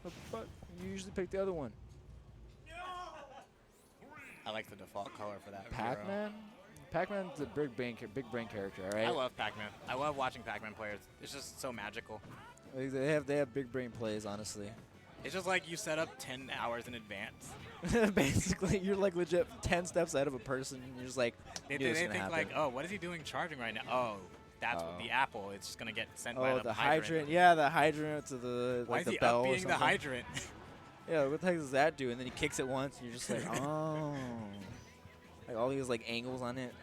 What the fuck? You usually pick the other one. I like the default color for that. Pac-Man? Pac-Man's a big brain character, all right? I love Pac-Man. I love watching Pac-Man players. It's just so magical. They have big brain plays, honestly. It's just like you set up 10 hours in advance. Basically, you're like legit 10 steps ahead of a person, and you're just like, They think like, oh, what is he doing charging right now? Oh, that's what the apple. It's just gonna get sent by the hydrant. hydrant. Yeah, the hydrant to the Why like is the he bell. up being the hydrant? Yeah, what the heck does that do? And then he kicks it once, and you're just like, oh, like all these like angles on it.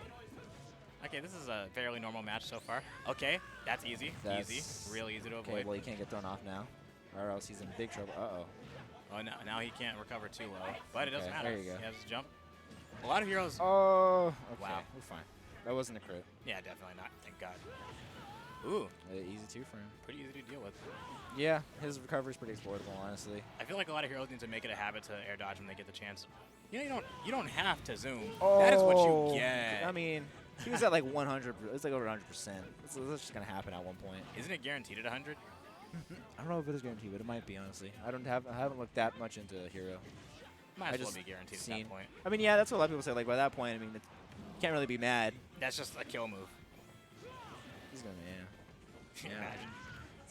Okay, this is a fairly normal match so far. Okay, that's easy. Easy. Real easy to avoid. Okay, well, he can't get thrown off now, or else he's in big trouble. Uh-oh. Oh, no, now he can't recover too low. But it doesn't matter. There you go. He has his jump. A lot of heroes. Oh, okay. Wow. We're fine. That wasn't a crit. Yeah, definitely not. Thank God. Ooh. Easy two for him. Pretty easy to deal with. Yeah, his recovery is pretty exploitable, honestly. I feel like a lot of heroes need to make it a habit to air dodge when they get the chance. You know, you don't have to zoom. Oh, that is what you get. I mean, he was at like 100. It's like over 100%. It's just gonna happen at one point. Isn't it guaranteed at 100? I don't know if it is guaranteed, but it might be, honestly. I haven't looked that much into Hero. Might as well be guaranteed at that point. I mean, yeah, that's what a lot of people say. Like, by that point, I mean, you can't really be mad. That's just a kill move. He's gonna, yeah.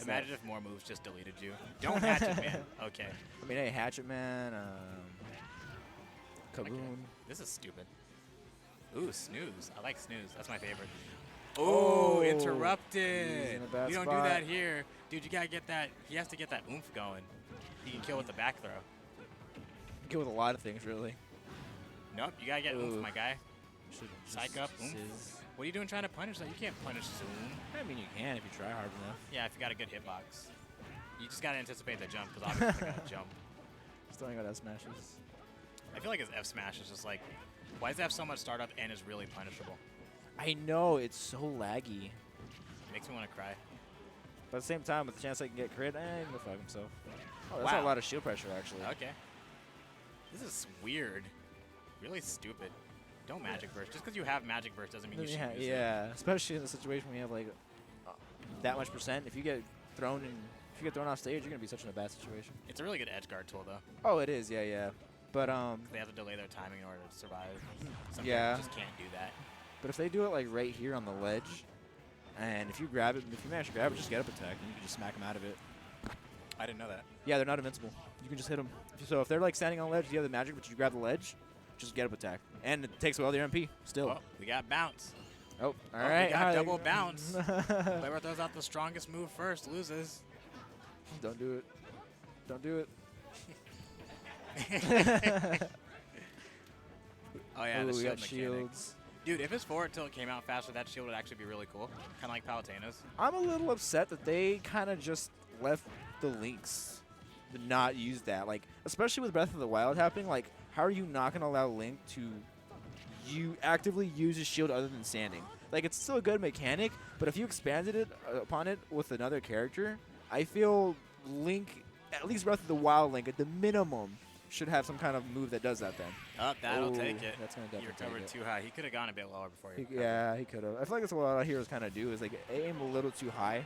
Imagine if more moves just deleted you. Don't Hatchet Man. Okay. I mean, hey, Hatchet Man, Kaboom. Okay. This is stupid. Ooh, snooze. I like snooze. That's my favorite. Oh, interrupted. You don't do that here. Dude, you got to get that. He has to get that oomph going. He can kill with the back throw. Kill with a lot of things, really. Nope, you got to get oomph, my guy. Should Psych up, oomph. What are you doing trying to punish that? You can't punish zoom. I mean, you can if you try hard enough. Yeah, if you got a good hitbox. You just got to anticipate the jump, because obviously got to jump. Just throwing out F smashes. I feel like his F smash is just like, why does it have so much startup and is really punishable? I know, it's so laggy. Makes me want to cry. But at the same time, with the chance I can get crit, he's gonna fuck himself. Oh, that's a lot of shield pressure, actually. Okay. This is weird. Really stupid. Don't magic burst. Just because you have magic burst doesn't mean you should use it. Yeah, especially in the situation when you have like that much percent. If you get thrown off stage, you're gonna be such in a bad situation. It's a really good edge guard tool, though. Oh, it is. Yeah. But they have to delay their timing in order to survive. Some yeah. just can't do that. But if they do it like right here on the ledge, and if you grab it, if you manage to grab it, just get up attack, and you can just smack them out of it. I didn't know that. Yeah, they're not invincible. You can just hit them. So if they're like standing on the ledge, you have the magic, but you grab the ledge, just get up attack, and it takes away all their MP. Still. Oh, we got bounce. Oh, all right. We got double bounce. Whoever throws out the strongest move first loses. Don't do it. Don't do it. Oh yeah, the shield shields. Dude, if his forward tilt came out faster, that shield would actually be really cool. Kind of like Palutena's. I'm a little upset that they kind of just left the links to not use that. Like, especially with Breath of the Wild happening, like, how are you not going to allow Link to actively use his shield other than standing? Like, it's still a good mechanic, but if you expanded it upon it with another character, I feel Link, at least Breath of the Wild Link, at the minimum, should have some kind of move that does that then. Oh, that'll take it. That's gonna definitely he recovered too high. He could have gone a bit lower before he yeah, he could have. I feel like that's what a lot of heroes kind of do is like aim a little too high.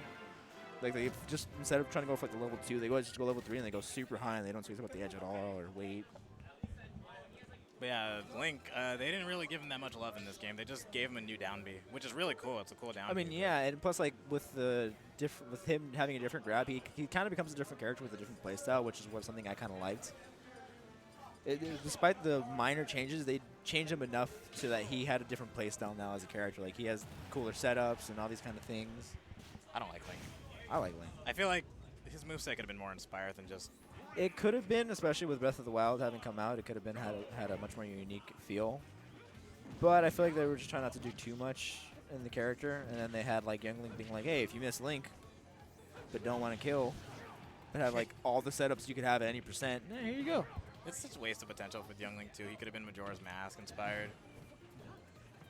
Like they just, instead of trying to go for like the level 2, they just go level 3 and they go super high and they don't switch about the edge at all or wait. But yeah, Link, they didn't really give him that much love in this game. They just gave him a new down B, which is really cool. It's a cool down B. I mean, yeah, and plus like with him having a different grab, he kind of becomes a different character with a different playstyle, which is something I kind of liked. Despite the minor changes, they changed him enough so that he had a different playstyle now as a character. Like, he has cooler setups and all these kind of things. I don't like Link. I like Link. I feel like his moveset could have been more inspired than just... It could have been, especially with Breath of the Wild having come out, it could have been had a much more unique feel. But I feel like they were just trying not to do too much in the character. And then they had, like, Young Link being like, hey, if you miss Link but don't want to kill, and have, like, all the setups you could have at any percent, here you go. It's such a waste of potential with Young Link, too. He could have been Majora's Mask inspired.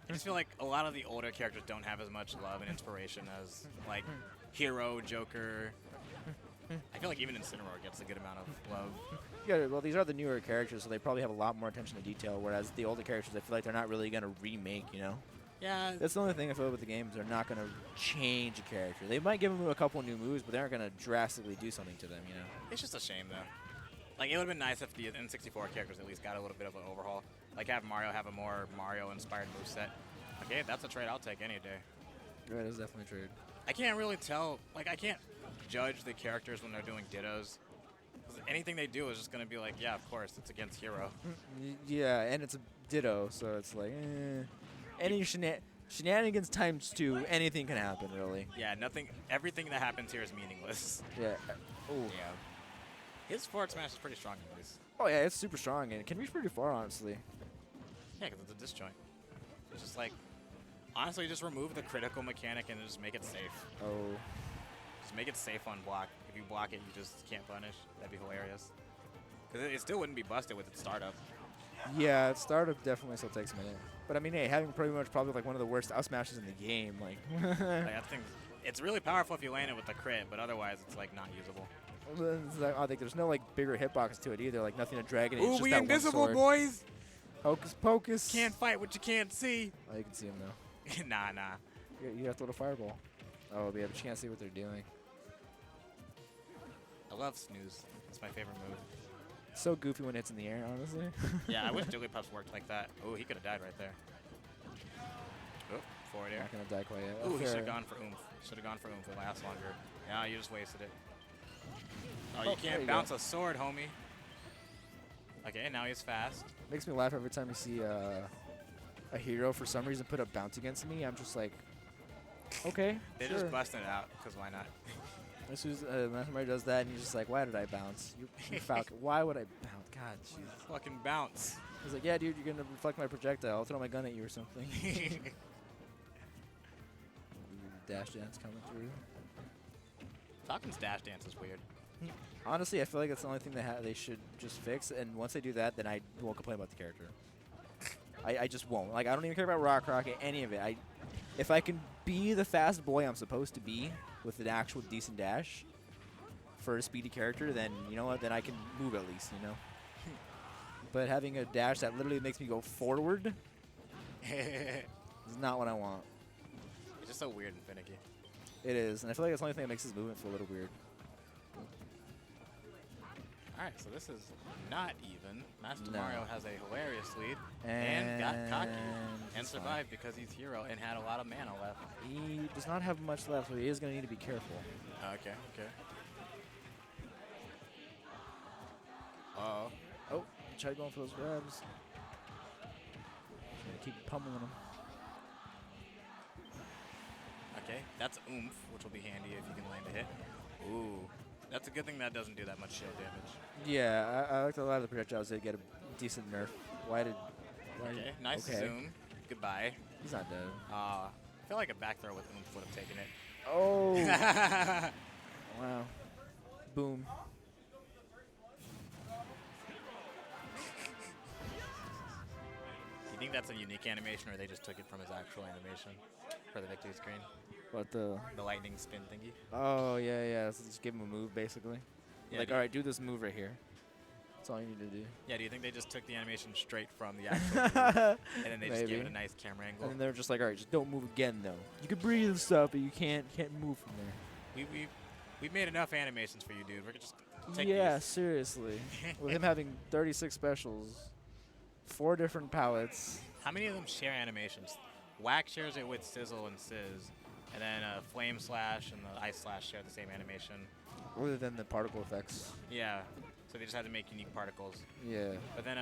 I just feel like a lot of the older characters don't have as much love and inspiration as, like, Hero, Joker. I feel like even Incineroar gets a good amount of love. Yeah, well, these are the newer characters, so they probably have a lot more attention to detail, whereas the older characters, I feel like they're not really going to remake, you know? Yeah. That's the only thing I feel with the games. They're not going to change a character. They might give them a couple new moves, but they aren't going to drastically do something to them, you know? It's just a shame, though. Like, it would have been nice if the N64 characters at least got a little bit of an overhaul. Like, have Mario have a more Mario-inspired moveset. Okay, that's a trade I'll take any day. Yeah, it is definitely a trade. I can't really tell. Like, I can't judge the characters when they're doing dittos. 'Cause anything they do is just going to be like, yeah, of course, it's against Hero. Yeah, and it's a ditto, so it's like, any shenanigans times 2, anything can happen, really. Yeah, nothing. Everything that happens here is meaningless. Yeah. Oh. Yeah. His forward smash is pretty strong, at least. Oh, yeah, it's super strong, and it can reach pretty far, honestly. Yeah, because it's a disjoint. It's just like, honestly, just remove the critical mechanic and just make it safe. Oh. Just make it safe on block. If you block it, you just can't punish. That'd be hilarious. Because it still wouldn't be busted with its startup. Yeah, startup definitely still takes a minute. But I mean, hey, having pretty much probably like one of the worst out smashes in the game, like. Like that thing, it's really powerful if you land it with the crit, but otherwise it's like not usable. I think there's no like bigger hitbox to it either, like nothing to drag it. Ooh, it's we just invisible, that one sword. boys! Hocus pocus. Can't fight what you can't see. Oh, you can see him though. Nah. You have to throw a fireball. Oh, yeah, but you can't see what they're doing. I love snooze. It's my favorite move. So goofy when it's in the air, honestly. Yeah, I wish Jigglypuffs worked like that. Oh, he could have died right there. Oh, forward air. Not gonna die quite yet. Ooh, he Fair. should have gone for oomph. Should have gone for oomph. It lasts longer. Yeah, you just wasted it. Oh, you there can't you bounce go. a sword, homie. Okay, now he's fast. Makes me laugh every time you see a hero for some reason put a bounce against me. I'm just like, okay, They're sure. just busting it out, because why not? As soon as MastaMario does that, and he's just like, why did I bounce? You Falcon. Why would I bounce? God, jeez. Fucking bounce. He's like, yeah, dude, you're going to reflect my projectile. I'll throw my gun at you or something. Dash dance coming through. Falcon's dash dance is weird. Honestly, I feel like that's the only thing they should just fix. And once they do that, then I won't complain about the character. I just won't. Like, I don't even care about Rock Rocket, any of it. If I can be the fast boy I'm supposed to be with an actual decent dash for a speedy character, then you know what? Then I can move at least, you know. But having a dash that literally makes me go forward is not what I want. It's just so weird and finicky. It is, and I feel like that's the only thing that makes his movement feel a little weird. Alright, so this is not even. No. MastaMario has a hilarious lead and got cocky and it's fine. survived because he's hero and had a lot of mana left. He does not have much left, so he is going to need to be careful. Okay. Uh-oh. Oh, he tried going for those grabs. Gonna keep pummeling him. Okay, that's oomph, which will be handy if you can land a hit. Ooh. That's a good thing that doesn't do that much shield damage. Yeah, I liked a lot of the projectiles did get a decent nerf. Why did Okay, nice zoom. Goodbye. He's not dead. I feel like a back throw with oomph would have taken it. Oh. Wow. Boom. You think that's a unique animation, or they just took it from his actual animation for the victory screen? What the? The lightning spin thingy? Oh, yeah. So just give him a move, basically. Yeah, Like, all right, do this move right here. That's all you need to do. Yeah, do you think they just took the animation straight from the actual move, and then they just gave it a nice camera angle? And then they're just like, all right, just don't move again, though. You can breathe and stuff, but you can't move from there. We've made enough animations for you, dude. We're just take Yeah, these. seriously. With him having 36 specials, 4 different palettes. How many of them share animations? Whack shares it with Sizzle and Sizz, and then Flame Slash and the Ice Slash share the same animation. Other than the particle effects. Yeah, so they just had to make unique particles. Yeah. But then,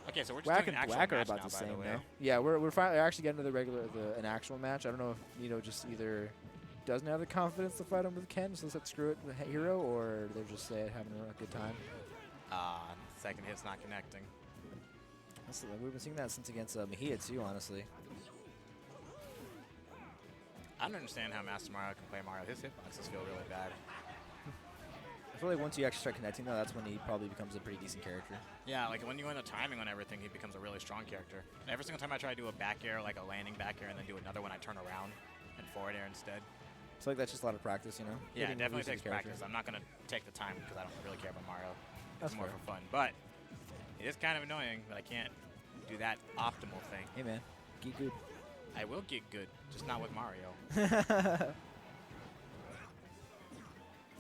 okay, so we're just Whack doing and actual Black are match about now, the by same the way. now. Yeah, we're finally actually getting to an actual match. I don't know if Nito just either doesn't have the confidence to fight him with Ken, so let's screw it with Hero, or they're just having a good time. Second hit's not connecting. We've been seeing that since against Mejia too, honestly. I don't understand how MastaMario can play Mario. His hitboxes feel really bad. I feel like once you actually start connecting, though, that's when he probably becomes a pretty decent character. Yeah, like when you end the timing on everything, he becomes a really strong character. And every single time I try to do a back air, like a landing back air, and then do another one, I turn around and forward air instead. So like that's just a lot of practice, you know? Yeah, it Getting definitely used to the takes character. practice. I'm not going to take the time because I don't really care about Mario. That's It's more fair. for fun. But it is kind of annoying that I can't do that optimal thing. Hey, man. Geek good. I will get good, just not with Mario.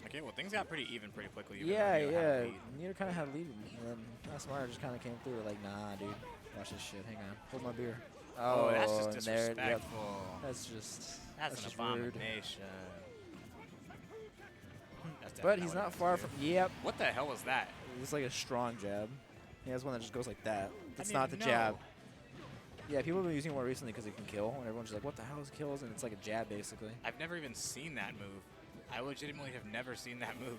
Okay, well, things got pretty even pretty quickly. Even yeah, though Nito had a yeah. lead. Nito kind of had a lead, and then MastaMario just kind of came through. Like, nah, dude. Watch this shit. Hang on. Hold my beer. Oh, that's just and there, yep. disrespectful. That's just. That's an just rude. abomination. That's But definitely he's what not he far wants to from. do. Yep. What the hell was that? It's like a strong jab. He has one that just goes like that. That's didn't not the know. jab. Yeah, people have been using it more recently because it can kill, and everyone's just like, what the hell is kills? And it's like a jab, basically. I've never even seen that move. I legitimately have never seen that move.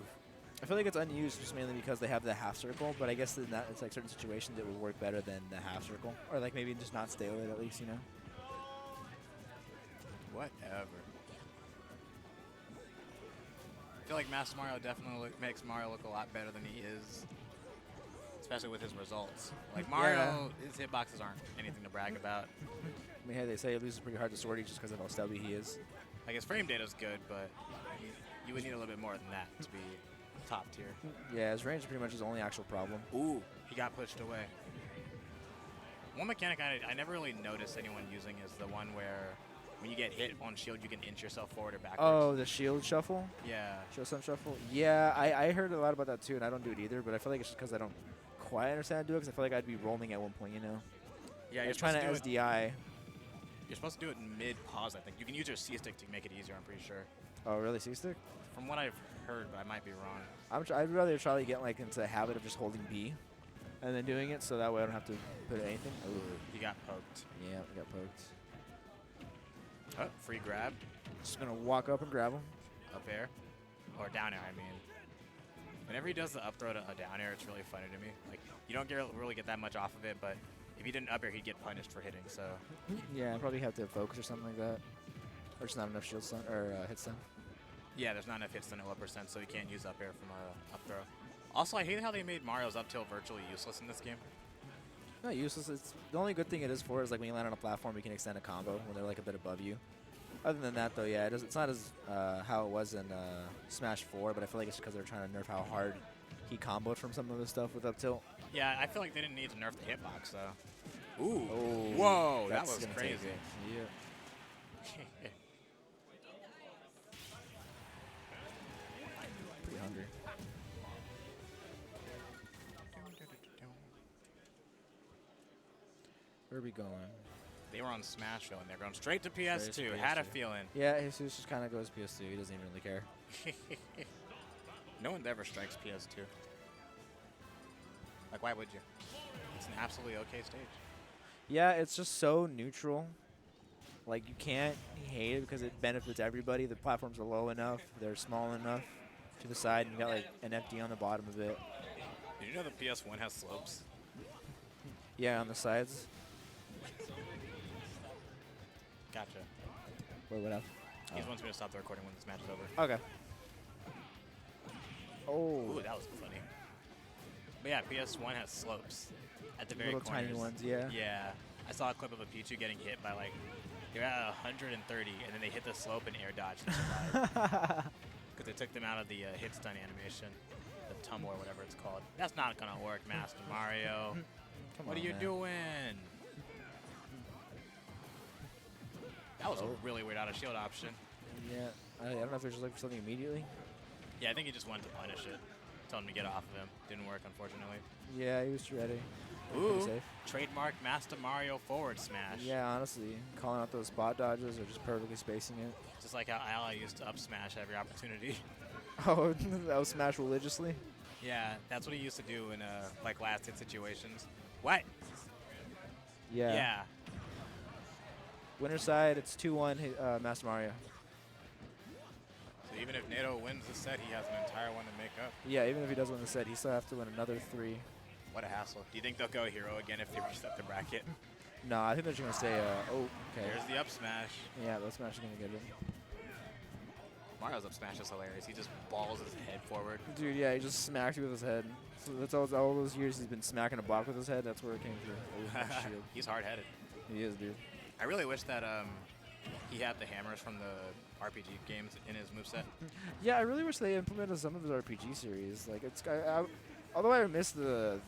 I feel like it's unused just mainly because they have the half circle, but I guess in that it's like certain situations it would work better than the half circle. Or like maybe just not stay with it at least, you know? Whatever. I feel like MastaMario definitely makes Mario look a lot better than he is, especially with his results. Like Mario, his hitboxes aren't anything to brag about. I mean, hey, they say he loses pretty hard to Swordy just because of how stubby he is. Like his frame data's good, but you would need a little bit more than that to be top tier. Yeah, his range is pretty much his only actual problem. Ooh, he got pushed away. One mechanic I never really noticed anyone using is the one where when you get hit on shield, you can inch yourself forward or backwards. Oh, the shield shuffle? Yeah. Show some shuffle? Yeah, I heard a lot about that too, and I don't do it either, but I feel like it's just because I don't quite understand how to do it, because I feel like I'd be rolling at one point, you know? Yeah, you're trying to SDI. You're supposed to do it mid-pause, I think. You can use your C-stick to make it easier, I'm pretty sure. Oh, really? C-stick? From what I've heard, but I might be wrong. I'd rather try to get like into the habit of just holding B and then doing it, so that way I don't have to put anything. Ooh, you got poked. Yeah, I got poked. Oh, free grab. Just gonna walk up and grab him. Up air. Or down air, I mean. Whenever he does the up throw to a down air, it's really funny to me. Like, you don't really get that much off of it, but if he did an up air, he'd get punished for hitting, so. Yeah, I'd probably have to focus or something like that. Or just not enough shield stun, or hit stun. Yeah, there's not enough hits to no upper percent, so you can't use up air from a up throw. Also, I hate how they made Mario's up tilt virtually useless in this game. Not useless. It's the only good thing it is for is like when you land on a platform, you can extend a combo when they're like a bit above you. Other than that, though, yeah, it's not as how it was in Smash 4, but I feel like it's because they're trying to nerf how hard he comboed from some of the stuff with up tilt. Yeah, I feel like they didn't need to nerf the hitbox, though. Ooh. Oh, whoa, that was crazy. Yeah. Pretty hungry. Where are we going? They were on Smash and they're going straight to PS2. Had a feeling. Yeah, Jesus just kind of goes PS2. He doesn't even really care. No one ever strikes PS2. Like, why would you? It's an absolutely okay stage. Yeah, it's just so neutral. Like, you can't hate it because it benefits everybody. The platforms are low enough. They're small enough to the side. And you got, like, an empty on the bottom of it. Did you know the PS1 has slopes? Yeah, on the sides. Gotcha. Wait, what else? He just wants me to stop the recording when this match is over. Okay. Oh. Ooh, that was funny. But yeah, PS1 has slopes at the very little corners. tiny ones, yeah. Yeah. I saw a clip of a Pichu getting hit by like, they're at 130, and then they hit the slope and air dodge and survived. Because they took them out of the hit stun animation, the tumble or whatever it's called. That's not gonna work, MastaMario. What are you doing? That was a really weird out of shield option. Yeah, I don't know if they're just looking for something immediately. Yeah, I think he just wanted to punish it. Tell him to get off of him. Didn't work, unfortunately. Yeah, he was ready. Ooh, safe. trademark MastaMario forward smash. Yeah, honestly, calling out those spot dodges or just perfectly spacing it. Just like how Ally used to up-smash every opportunity. Oh, that was smash religiously? Yeah, that's what he used to do in like last hit situations. What? Yeah. Yeah. Winner side, it's 2-1 MastaMario. So even if Nito wins the set, he has an entire one to make up. Yeah, even if he does win the set, he still have to win another 3. What a hassle. Do you think they'll go hero again if they reset the bracket? No, I think they're just going to say, oh, okay. There's the up smash. Yeah, the smash is going to get it. Mario's up smash is hilarious. He just balls his head forward. Dude, yeah, he just smacked you with his head. So that's all those years he's been smacking a block with his head. That's where it came through. Oh, shield. He's hard-headed. He is, dude. I really wish that he had the hammers from the RPG games in his moveset. Yeah, I really wish they implemented some of his RPG series. Like it's, although I miss the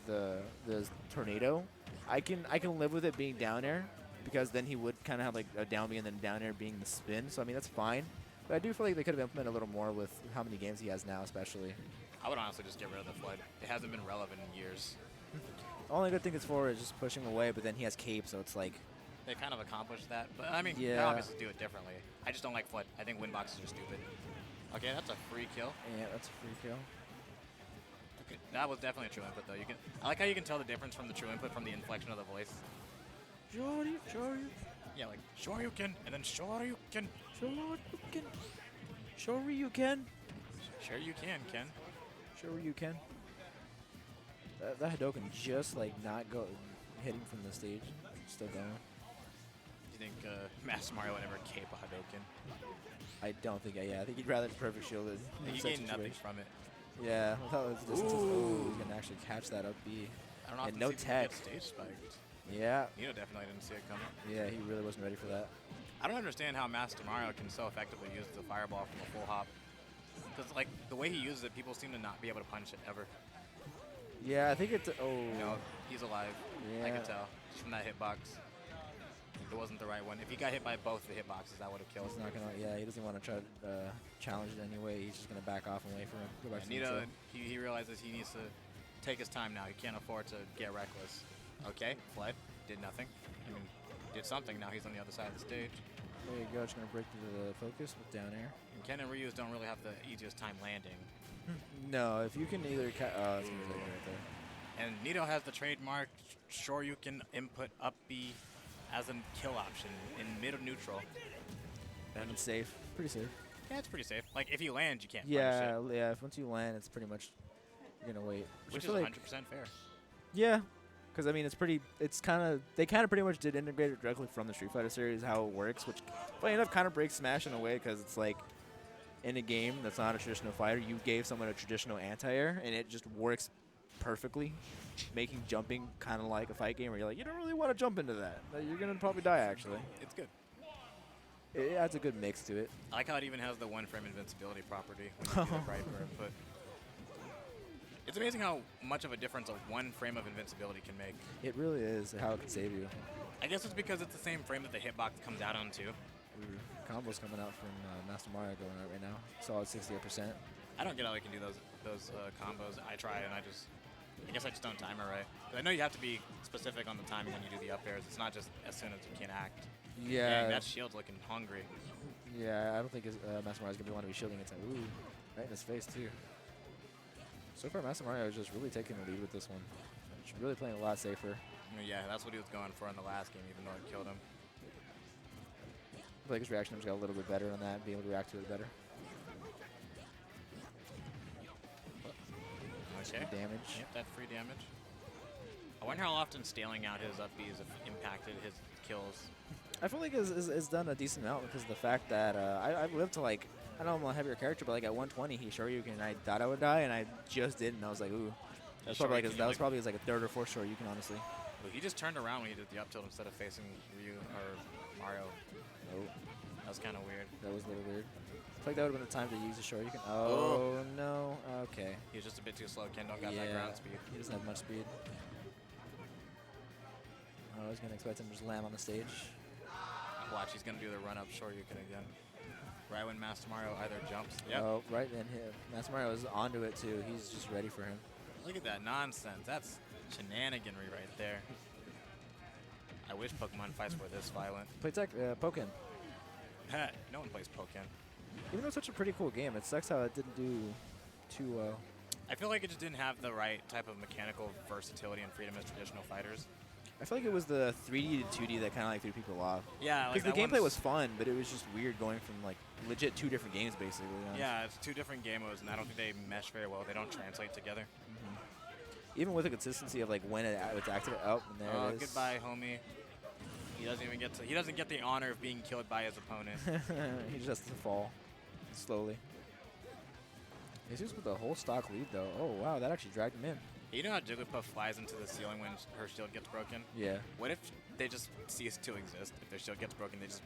tornado, I can live with it being down air, because then he would kind of have like a down B and then down air being the spin. So I mean that's fine, but I do feel like they could have implemented a little more with how many games he has now, especially. I would honestly just get rid of the flood. It hasn't been relevant in years. The only good thing it's for is just pushing away, but then he has cape, so it's like. They kind of accomplished that, but I mean, Yeah. they obviously do it differently. I just don't like flood. I think win boxes are stupid. Okay, that's a free kill. Yeah, that's a free kill. Okay, that was definitely a true input, though. You can. I like how you can tell the difference from the true input from the inflection of the voice. Sure, Yeah, like sure you can, and then sure you can. sure you can. Sure you can, Ken. Sure you can. That Hadoken just like not go hitting from the stage, still going. Do you think MastaMario would ever cape a Hadoken? I don't think. Yeah, I think he'd rather perfect shield it. He gained nothing from it. Yeah, without his distance. Ooh. He's gonna actually catch that up B. I don't know if And no tech. stage spiked. Yeah, Nito definitely didn't see it coming. yeah, he really wasn't ready for that. I don't understand how MastaMario can so effectively use the fireball from a full hop. Because like the way he uses it, people seem to not be able to punch it ever. Yeah, I think it's. Oh. No, he's alive. I Yeah. could tell just from that hitbox. It wasn't the right one. If he got hit by both the hitboxes, that would have killed. He's not gonna. Yeah, he doesn't want to try to challenge it anyway. He's just gonna back off and wait for him. Go back to Nito, neutral. he realizes he needs to take his time now. He can't afford to get reckless. Okay, fled, did nothing. I mean, did something. Now he's on the other side of the stage. There you go. Just gonna break through the focus with down air. And Ken and Ryu's don't really have the easiest time landing. No, if you can either. That's gonna take it right there. And Nito has the trademark sure you can input up B as a kill option in mid or neutral. And it's safe. Pretty safe. Yeah, it's pretty safe. Like if you land, you can't punish Yeah, it. yeah. If once you land, it's pretty much you're gonna wait. Which I is feel 100% fair. Yeah, because I mean it's pretty. It's kind of they kind of pretty much did integrate it directly from the Street Fighter series how it works, which funny enough kind of breaks Smash in a way because it's like in a game that's not a traditional fighter, you gave someone a traditional anti-air and it just works perfectly, making jumping kind of like a fight game where you're like you don't really want to jump into that. You're gonna probably die actually. It's good. It adds a good mix to it. I like how it even has the one frame invincibility property when you do the right for input. It's amazing how much of a difference a one frame of invincibility can make. It really is how it can save you. I guess it's because it's the same frame that the hitbox comes out onto. Ooh, combos coming out from MastaMario going out right now. Solid 68%. I don't get how they can do those combos. I try and I guess I just don't time it right. 'Cause I know you have to be specific on the timing when you do the up airs. It's not just as soon as you can act. Yeah. Dang, that shield's looking hungry. Yeah, I don't think MastaMario's going to want to be shielding it. Ooh, right in his face, too. So far, MastaMario is just really taking the lead with this one. She's really playing a lot safer. I mean, yeah, that's what he was going for in the last game, even though it killed him. I feel like his reaction times got a little bit better on that, being able to react to it better. Okay. Good damage. Yep, that free damage. I wonder how often stealing out his up Bs have impacted his kills. I feel like it's done a decent amount because of the fact that I've lived to like, I know I'm a heavier character, but like at 120, he Shoryuken, and I thought I would die, and I just did, and I was like, ooh. That's probably like that was probably like a third or fourth Shoryuken, honestly. Well, he just turned around when he did the up tilt instead of facing Ryu or Mario. Oh, That was kind of weird. that was a little weird. I feel like that would have been the time to use a Shoryuken. Oh, no. Okay. He was just a bit too slow. Ken don't got Yeah, that ground speed. he doesn't have much speed. I was going to expect him to just land on the stage. Watch, he's going to do the run-up Shoryuken again. Right when MastaMario either jumps. Yep. Oh, right then. MastaMario is onto it, too. He's just ready for him. Look at that nonsense. That's shenaniganry right there. I wish Pokemon fights were this violent. Play tech, Pokken. No one plays Pokemon. Even though it's such a pretty cool game, it sucks how it didn't do too well. I feel like it just didn't have the right type of mechanical versatility and freedom as traditional fighters. I feel like it was the 3D to 2D that kind of like threw people off. Yeah, like Because the that gameplay one's- was fun, but it was just weird going from like legit two different games basically. Yeah, it's two different game modes, and I don't think they mesh very well. They don't translate together. Even with the consistency of like when it's activated. Oh, and there Oh, it is. goodbye, homie. He doesn't even get to. He doesn't get the honor of being killed by his opponent. He just has to fall slowly. Jesus with a whole stock lead though. Oh wow, that actually dragged him in. You know how Jigglypuff flies into the ceiling when her shield gets broken? Yeah. What if they just cease to exist? If their shield gets broken, they just.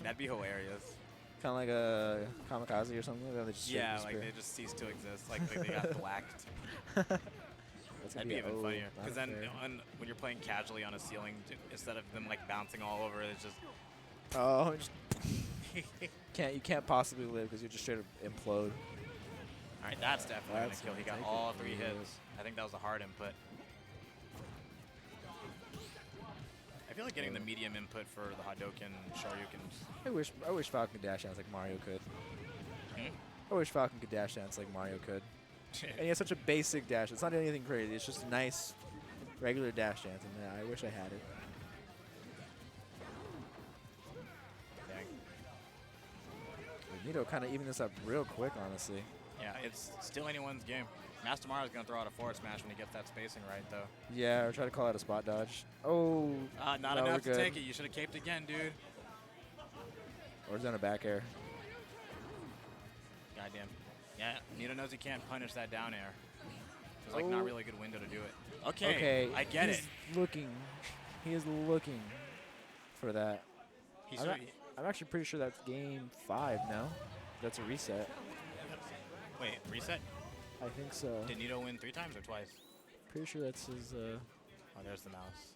That'd be hilarious. Kind of like a kamikaze or something. They just Yeah, disappear. like they just cease to exist. Like they got blacked. That's That'd be even funnier. Because then fair. when you're playing casually on a ceiling, instead of them like bouncing all over, it's just Oh, you can't possibly live because you just straight up implode. all right. That's definitely That's gonna kill. He got gonna all take it. 3 hits. I think that was a hard input. I feel like getting the medium input for the Hadouken and Shoryukens. I wish Falcon could dash dance like Mario could. Hmm? I wish Falcon could dash dance like Mario could. And he has such a basic dash. It's not anything crazy. It's just a nice, regular dash dance, and I wish I had it. Dang. Nito kind of evened this up real quick, honestly. Yeah, it's still anyone's game. MastaMario's gonna throw out a forward smash when he gets that spacing right, though. Yeah, or try to call out a spot dodge. Oh, Not no, enough we're to good. take it. You should have caped again, dude. Or he's on a back air. Goddamn. Yeah, Nito knows he can't punish that down air. There's like not really a good window to do it. Okay, I get it. He is looking for that. He I'm, should. I'm actually pretty sure that's game 5 now. That's a reset. Wait, reset? I think so. Did Nito win 3 times or twice? Pretty sure that's his. Oh, there's the mouse.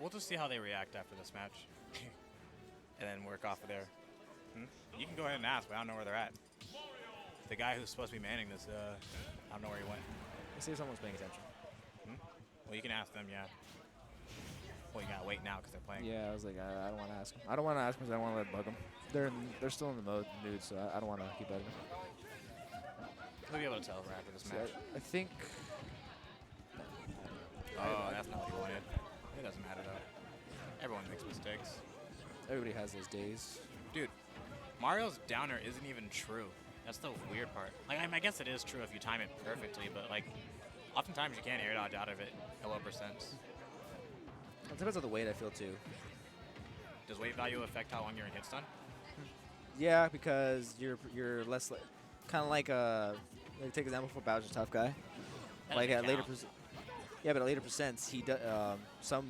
We'll just see how they react after this match, and then work off of there. You can go ahead and ask, but I don't know where they're at. The guy who's supposed to be manning this, I don't know where he went. Let's see if someone's paying attention. Well, you can ask them, yeah. Well, you gotta wait now because they're playing. Yeah, I was like, I don't want to ask him. I don't want to ask him because I don't want to let it bug them. They're still in the mood, so I don't want to keep bugging them. We'll be able to tell right after this So match. I think. Oh, that's not what he wanted. It doesn't matter though. Everyone makes mistakes. Everybody has those days. Dude, Mario's downer isn't even true. That's the weird part. Like, I guess it is true if you time it perfectly, but like, oftentimes you can't air dodge out of it at low percents. It depends on the weight, I feel, too. Does weight value affect how long you're in hit stun? Yeah, because you're less kind of like take example for Bowser's tough guy. That Like doesn't at later count. yeah, but at later percents, he some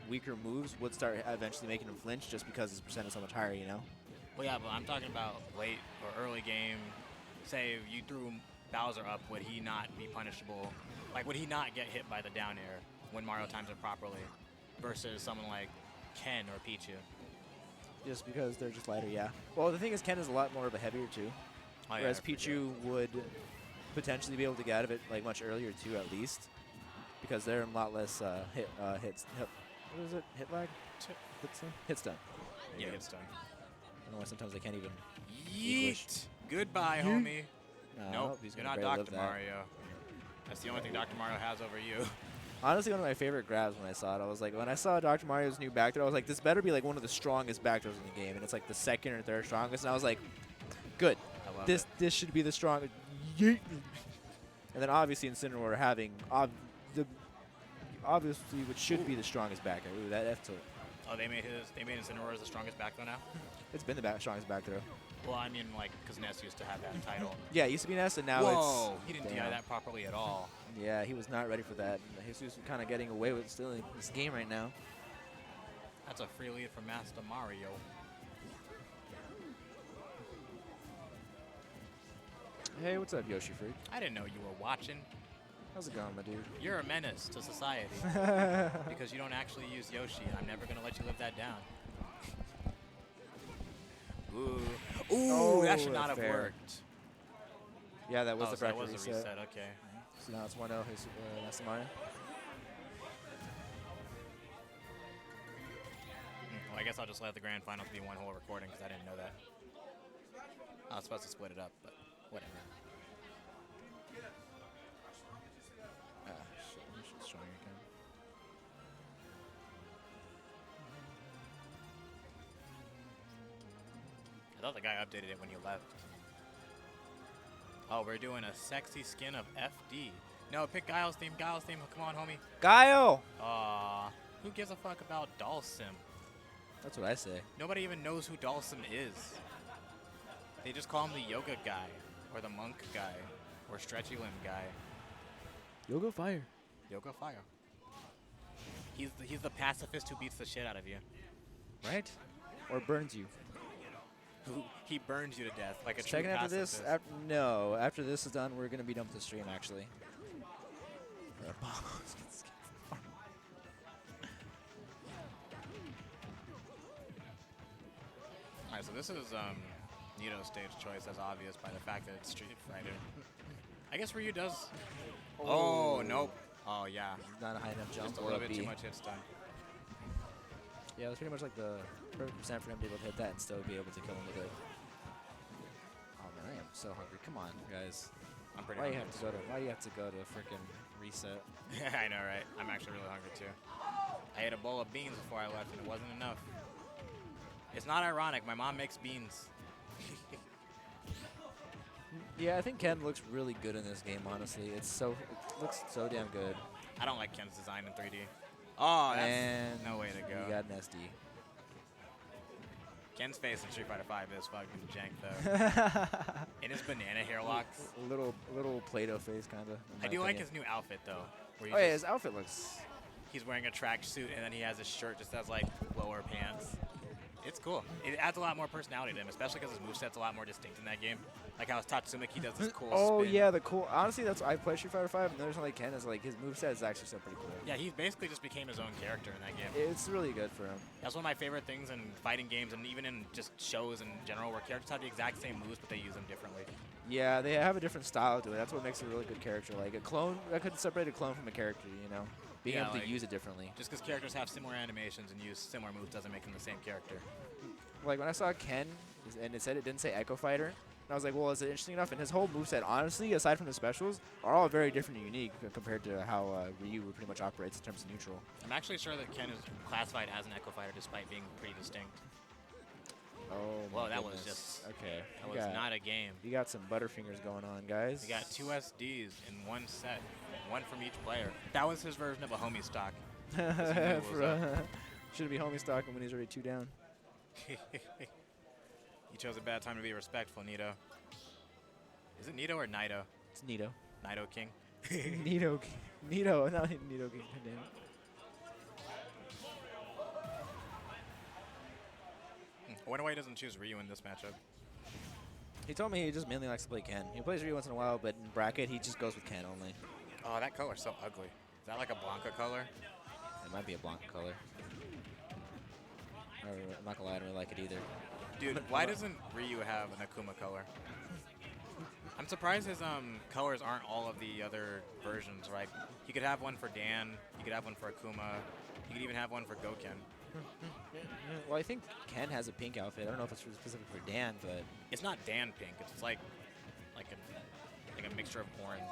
weaker moves would start eventually making him flinch just because his percent is so much higher, you know. Well, yeah, but I'm talking about late or early game. Say you threw Bowser up, would he not be punishable? Like, would he not get hit by the down air when Mario times it properly? Versus someone like Ken or Pichu. Just because they're just lighter, yeah. Well, the thing is, Ken is a lot more of a heavier too, Oh, yeah, whereas I forget. Pichu would potentially be able to get out of it like much earlier too, at least, because they're a lot less hits. What is it? Hit lag? Hit stun. There you Yeah, go. hit stun. I don't know why sometimes they can't even. Yeet! Goodbye, Yeet. homie. Nope, Nope, he's you're gonna not barely Dr. live that. Mario. That's the only thing Dr. Mario has over you. Honestly, one of my favorite grabs when I saw it, I was like, when I saw Dr. Mario's new back throw, I was like, this better be like one of the strongest back throws in the game, and it's like the second or third strongest, and I was like, good. I love This should be the strongest. Yeet. And then obviously Incineroar having obviously what should be the strongest back throw. Ooh, that F tilt. Oh, they made Incineroar the strongest back throw now? It's been the strongest back throw. Well, I mean, like, because Ness used to have that title. Yeah, it used to be Ness, and now Whoa! it's. He didn't damn. DI that properly at all. Yeah, he was not ready for that. And Jesus was kind of getting away with stealing this game right now. That's a free lead for MastaMario. Hey, what's up, Yoshi Freak? I didn't know you were watching. How's it going, my dude? You're a menace to society because you don't actually use Yoshi. I'm never going to let you live that down. Ooh. Ooh, Oh, that should not have fair. worked. Yeah, that was Oh, the so that bracket was the reset. reset, okay. So now it's 1-0. MastaMario. Well, I guess I'll just let the grand finals be one whole recording because I didn't know that. I was supposed to split it up, but whatever. Ah, shit. I should show you again. I thought the guy updated it when he left. Oh, we're doing a sexy skin of FD. No, pick Guile's theme. Guile's theme. Come on, homie. Guile! Aw. Who gives a fuck about Dalsim? That's what I say. Nobody even knows who Dalsim is. They just call him the yoga guy, or the monk guy, or stretchy limb guy. Yoga Fire. Yoga fire. He's the pacifist who beats the shit out of you. Right? Or burns you. he burns you to death like a true Second after this, pacifist. no. After this is done, we're gonna be done with the stream actually. Alright, so this is Nito's stage choice, as obvious by the fact that it's Street Fighter. I guess Ryu does. Oh, nope. Oh yeah. Not a high enough jump Just a or little a bit B. too much hit stun. Yeah, it was pretty much like the perfect percent for him to be able to hit that and still be able to kill him with it. Oh man, I am so hungry. Come on, guys. I'm pretty Why do hungry. you have to go to freaking reset? I know, right? I'm actually really hungry too. I ate a bowl of beans before I left and it wasn't enough. It's not ironic. My mom makes beans. Yeah, I think Ken looks really good in this game. Honestly, it looks so damn good. I don't like Ken's design in 3D. Oh, that's And no way to go. You got an SD. Ken's face in Street Fighter V is fucking jank though. In his banana hair locks. Little Play-Doh face, kind of. I do like his new outfit though. Where Oh yeah, his outfit looks. he's wearing a track suit and then he has his shirt just has like lower pants. It's cool. It adds a lot more personality to him, especially because his moveset's a lot more distinct in that game. Like how Tatsumaki does this cool Oh spin. yeah, the cool. Honestly, that's I play Street Fighter 5, and there's only Ken is like his moveset is actually still pretty cool. Yeah, he basically just became his own character in that game. It's really good for him. That's one of my favorite things in fighting games and even in just shows in general where characters have the exact same moves but they use them differently. Yeah, they have a different style to it. That's what makes it a really good character. Like a clone, that could separate a clone from a character. You know, being Yeah, able to like- use it differently. Just because characters have similar animations and use similar moves doesn't make them the same character. Like when I saw Ken, and it didn't say Echo Fighter, and I was like, well, is it interesting enough? And his whole moveset, honestly, aside from the specials, are all very different and unique compared to how Ryu pretty much operates in terms of neutral. I'm actually sure that Ken is classified as an Echo Fighter despite being pretty distinct. Oh, Whoa, my that was goodness. just- Okay. That You was got- not a game. You got some butterfingers going on, guys. We got 2 SDs in one set, one from each player. That was his version of a homie stock. Should be homie stocking when he's already 2 down. You chose a bad time to be respectful, Nito. Is it Nito or Nito? It's Nito. Nito King. Nito, not Nito King. Damn it. I wonder why he doesn't choose Ryu in this matchup. He told me he just mainly likes to play Ken. He plays Ryu once in a while, but in bracket, he just goes with Ken only. Oh, that color's so ugly. Is that like a Blanca color? It might be a Blanc color. I'm not gonna lie, I don't really like it either. Dude, why doesn't Ryu have an Akuma color? I'm surprised his colors aren't all of the other versions, right? You could have one for Dan, you could have one for Akuma, you could even have one for Goken. Well, I think Ken has a pink outfit. I don't know if it's specific for Dan, but It's not Dan pink, it's like a mixture of orange.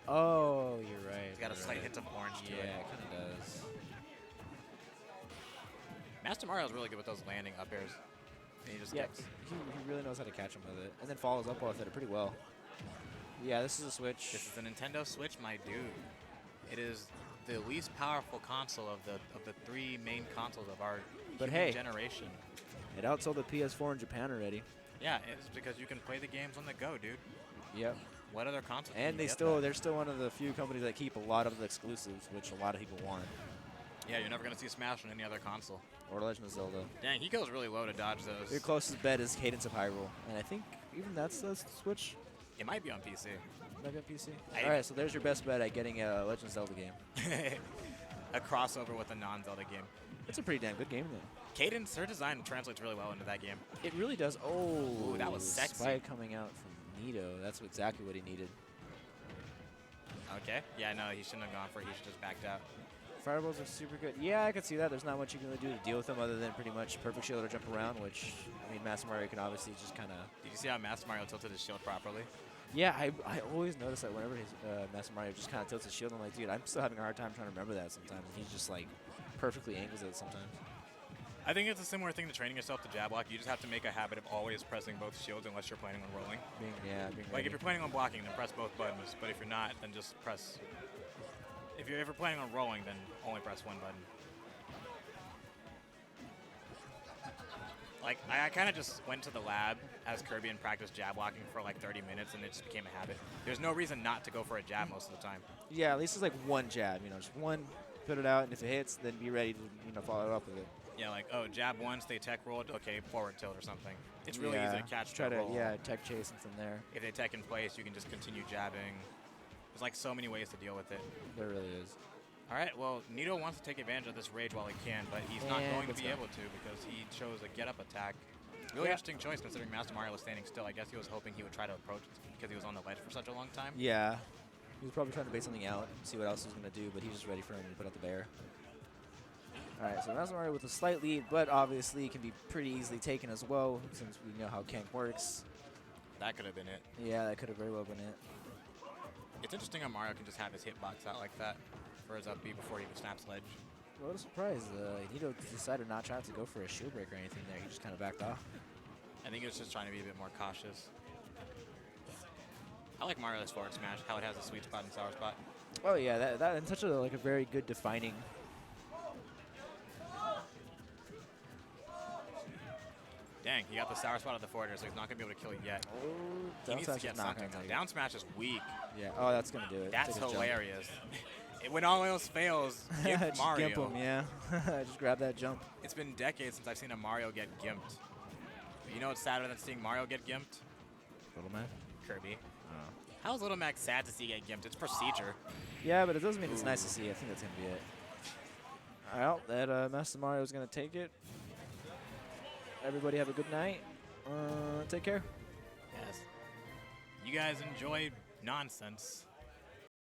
oh, you're right. It's got a you're slight right. hint of orange to Yeah, it. it kind of does. MastaMario is really good with those landing up airs. And he just Yeah, gets. he really knows how to catch him with it, and then follows up with it pretty well. Yeah, this is a Switch. This is the Nintendo Switch, my dude. It is the least powerful console of the 3 main consoles of our But human hey. generation. It outsold the PS4 in Japan already. Yeah, it's because you can play the games on the go, dude. Yep. What other console? can And you they get still that? they're still one of the few companies that keep a lot of the exclusives, which a lot of people want. Yeah, you're never gonna see Smash on any other console. Or Legend of Zelda. Dang, he goes really low to dodge those. Your closest bet is Cadence of Hyrule, and I think even that's the Switch. It might be on PC. Might be on PC. I- All right, so there's your best bet at getting a Legend of Zelda game. A crossover with a non-Zelda game. It's a pretty damn good game then. Cadence, her design translates really well into that game. It really does. Oh, Ooh, that was sexy. Spike coming out from Nito. That's exactly what he needed. Okay. Yeah, no, he shouldn't have gone for it. He should just backed out. Fireballs are super good. Yeah, I can see that. There's not much you can really do to deal with them other than pretty much perfect shield or jump around, which, I mean, MastaMario can obviously just kind of... Did you see how MastaMario tilted his shield properly? Yeah, I always notice that whenever his MastaMario just kind of tilts his shield, I'm like, dude, I'm still having a hard time trying to remember that sometimes. And he's just, like, perfectly angles it sometimes. I think it's a similar thing to training yourself to jab block. You just have to make a habit of always pressing both shields unless you're planning on rolling. Being Like, ready. if you're planning on blocking, then press both buttons. But if you're not, then just press... If you're planning on rolling, then only press one button. Like, I kind of just went to the lab as Kirby and practiced jab blocking for like 30 minutes, and it just became a habit. There's no reason not to go for a jab most of the time. Yeah, at least it's like one jab, just one, put it out, and if it hits, then be ready to, follow it up with it. Yeah, like, oh, jab once, they tech rolled, okay, forward tilt or something. It's really easy to catch Try the to, roll. tech chase from there. If they tech in place, you can just continue jabbing. There's like so many ways to deal with it. There really is. All right, well, Nito wants to take advantage of this rage while he can, but he's not And going to let's be go. able to because he chose a get-up attack. Really interesting choice considering MastaMario was standing still. I guess he was hoping he would try to approach because he was on the ledge for such a long time. Yeah. He was probably trying to bait something out, see what else he was going to do, but he was just ready for him to put out the bear. All right, so MastaMario with a slight lead, but obviously can be pretty easily taken as well since we know how Kank works. That could have been it. Yeah, that could have very well been it. It's interesting how Mario can just have his hitbox out like that for his up B before he even snaps ledge. What a surprise. Nito decided not trying to go for a shield break or anything there. He just kind of backed off. I think he was just trying to be a bit more cautious. I like Mario's forward smash, how it has a sweet spot and sour spot. Oh yeah, that and such a very good defining. Dang, he got the sour spot of the forwarder, so he's not going to be able to kill it yet. Oh, He needs to get something. Down smash is weak. Yeah, oh, that's going to do it. That's Take his jump. hilarious. When all else fails, gimp Just Mario. gimp him, yeah. Just grab that jump. It's been decades since I've seen a Mario get gimped. But you know what's sadder than seeing Mario get gimped? Little man. Kirby. Oh. How is Little Mac sad to see get gimped? It's procedure. Yeah, but it doesn't mean it's nice to see. I think that's going to be it. All right, that MastaMario is going to take it. Everybody have a good night. Take care. Yes. You guys enjoy nonsense.